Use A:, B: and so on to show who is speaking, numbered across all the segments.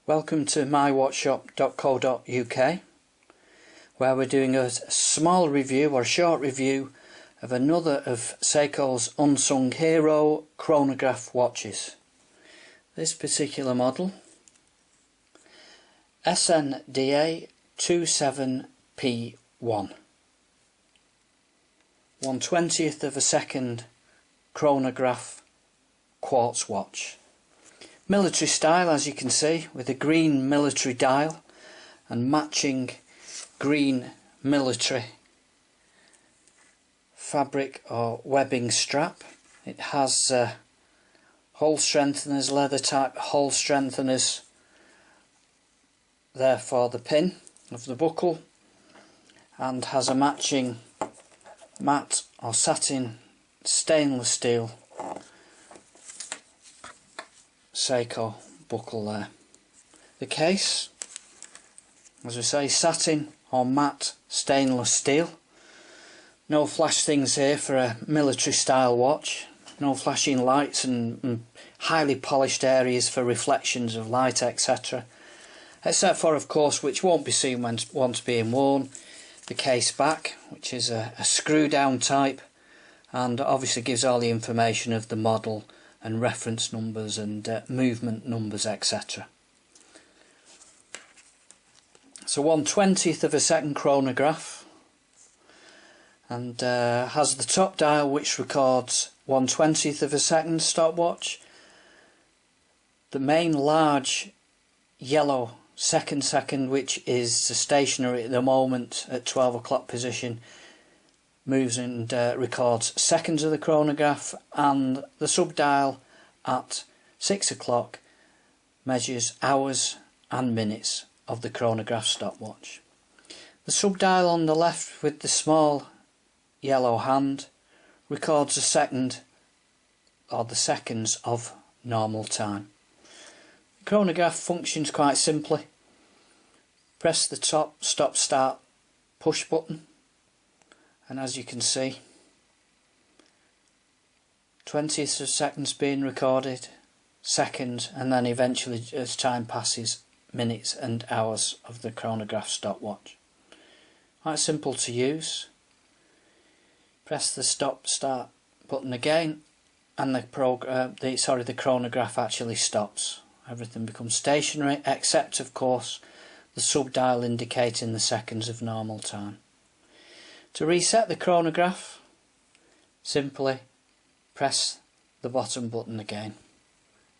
A: Welcome to mywatchshop.co.uk, where we're doing a small review or a short review of another of Seiko's unsung hero chronograph watches. This particular model, SNDA27P1, 1/20th of a second chronograph quartz watch. Military style, as you can see, with a green military dial and matching green military fabric or webbing strap. It has hole strengtheners, leather type hole strengtheners there for the pin of the buckle, and has a matching matte or satin stainless steel Seiko buckle there. The case, as we say, satin or matte stainless steel. No flash things here for a military style watch. No flashing lights and highly polished areas for reflections of light, etc. Except for, of course, which won't be seen once being worn, the case back, which is a screw down type, and obviously gives all the information of the model and reference numbers and movement numbers, etc. So 1/20th of a second chronograph, and has the top dial which records 1/20th of a second stopwatch. The main large yellow second, which is stationary at the moment at 12 o'clock position, moves and records seconds of the chronograph, and the sub dial at 6 o'clock measures hours and minutes of the chronograph stopwatch. The sub dial on the left with the small yellow hand records a second or the seconds of normal time. The chronograph functions quite simply. Press the top stop start push button, and as you can see, 20th of seconds being recorded, seconds, and then eventually, as time passes, minutes and hours of the chronograph stopwatch. Quite simple to use. Press the stop start button again, and the chronograph actually stops. Everything becomes stationary, except of course the sub dial indicating the seconds of normal time. To reset the chronograph, simply press the bottom button again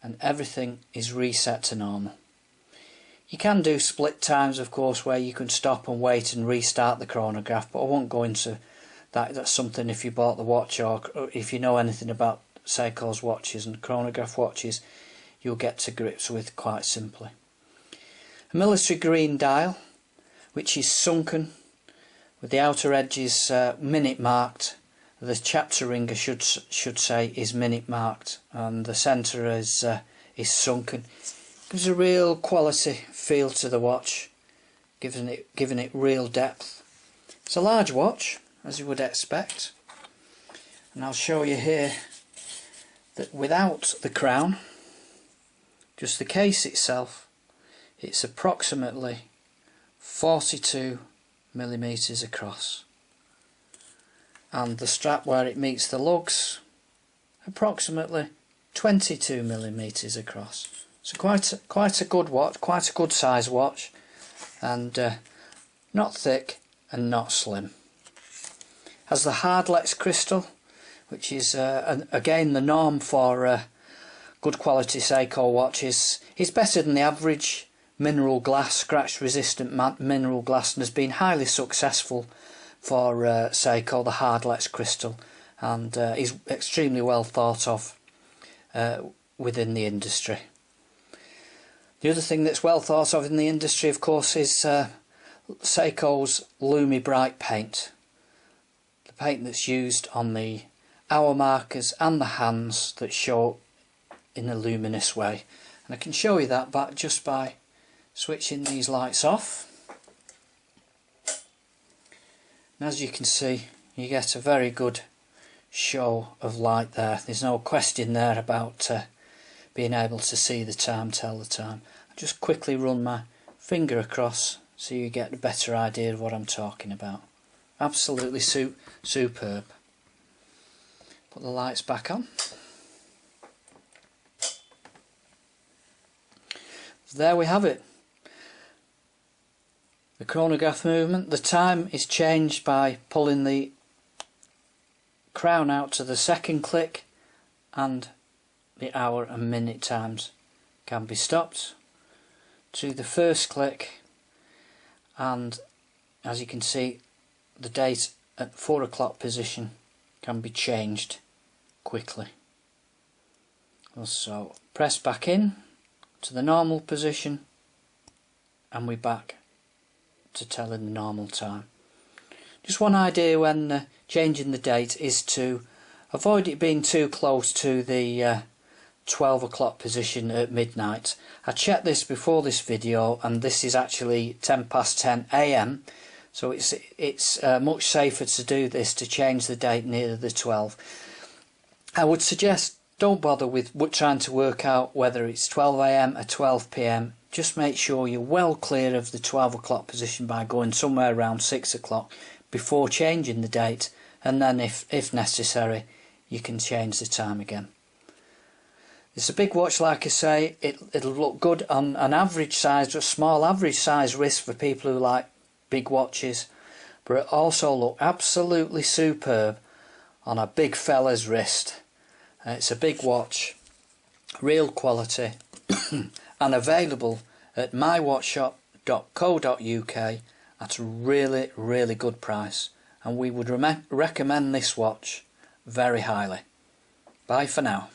A: and everything is reset to normal. You can do split times, of course, where you can stop and wait and restart the chronograph, but I won't go into that. That's something, if you bought the watch or if you know anything about Seiko's watches and chronograph watches, you'll get to grips with quite simply. A military green dial, which is sunken with the outer edges minute marked. The chapter ringer should say is minute marked, and the centre is sunken. Gives a real quality feel to the watch, giving it real depth. It's a large watch, as you would expect, and I'll show you here that without the crown, just the case itself, it's approximately 42mm across, and the strap where it meets the lugs, approximately 22mm across. So quite a good watch, quite a good size watch, and not thick and not slim. Has the hardlex crystal, which is again the norm for good quality Seiko watches. It's better than the average mineral glass, scratch resistant mineral glass, and has been highly successful for Seiko, the hardlex crystal, and is extremely well thought of within the industry. The other thing that's well thought of in the industry, of course, is Seiko's Lumi Bright paint. The paint that's used on the hour markers and the hands that show in a luminous way. And I can show you that just by switching these lights off. And as you can see, you get a very good show of light there. There's no question there about being able to see the time, tell the time. just quickly run my finger across so you get a better idea of what I'm talking about. Absolutely superb. Put the lights back on. So there we have it. The chronograph movement. The time is changed by pulling the crown out to the second click, and the hour and minute times can be stopped to the first click, and as you can see, the date at 4 o'clock position can be changed quickly. So press back in to the normal position and we're back to telling the normal time. Just one idea when changing the date is to avoid it being too close to the 12 o'clock position at midnight. I checked this before this video and this is actually 10 past 10 AM, so it's much safer to do this, to change the date near the 12. I would suggest don't bother with trying to work out whether it's 12 AM or 12 PM. Just make sure you're well clear of the 12 o'clock position by going somewhere around 6 o'clock before changing the date, and then if necessary you can change the time again. It's a big watch, like I say. It'll look good on an average size, a small average size wrist for people who like big watches, but it also look absolutely superb on a big fella's wrist. It's a big watch, real quality, and available at mywatchshop.co.uk at a really good price, and we would recommend this watch very highly. Bye for now.